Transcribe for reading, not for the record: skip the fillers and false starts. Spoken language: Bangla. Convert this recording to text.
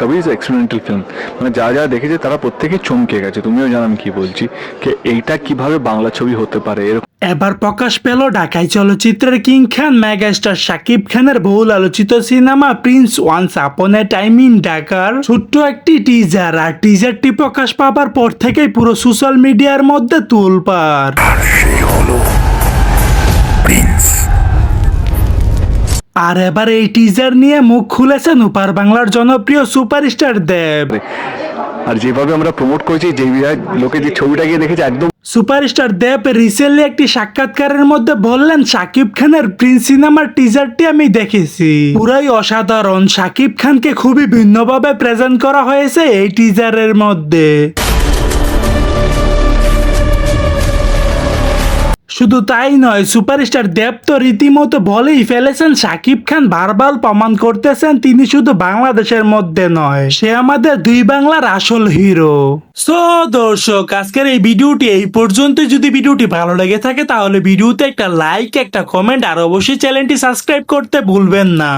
তবে ইজ এক্সপেরিমেন্টাল ফিল্ম, মানে যারা দেখেছে তারা প্রত্যেকেই চমকে গেছে। তুমিও জানো আমি কি বলছি, যে এইটা কিভাবে বাংলা ছবি হতে পারে। এরকম এবার প্রকাশ পেল ঢাকাই চলচ্চিত্রের কিং খান মেগাস্টার শাকিব খানের বহুল আলোচিত cinema Prince once upon A time in ঢাকার ছোট্ট একটি টিজার। আর টিজারটি প্রকাশ পাবার পর থেকেই পুরো সোশ্যাল মিডিয়ার মধ্যে তোলপাড়। আর এবার এই টিজার নিয়ে মুখ খুলেছেন ওপার বাংলার জনপ্রিয় সুপারস্টার দেব। আর যেভাবে আমরা প্রমোট করেছি, যে লোকে যে ছবিটা গিয়ে দেখেছে, একদম সুপারস্টার দেব রিসেন্টলি একটি সাক্ষাৎকারের মধ্যে বললেন, শাকিব খানের প্রিন্স সিনেমার টিজারটি আমি দেখেছি, পুরাই অসাধারণ। শাকিব খানকে খুবই ভিন্নভাবে প্রেজেন্ট করা হয়েছে এই টিজারের মধ্যে। শুধু তাই নয়, সুপারস্টার দেব তো রীতিমতো বলেই ফেলেছেন, শাকিব খান বারবার প্রমাণ করতেছেন তিনি শুধু বাংলাদেশের মধ্যে নয়, সে আমাদের দুই বাংলার আসল হিরো। সো দর্শক, আজকের এই ভিডিওটি এই পর্যন্ত। যদি ভিডিওটি ভালো লেগে থাকে তাহলে ভিডিওতে একটা লাইক, একটা কমেন্ট আর অবশ্যই চ্যানেলটি সাবস্ক্রাইব করতে ভুলবেন না।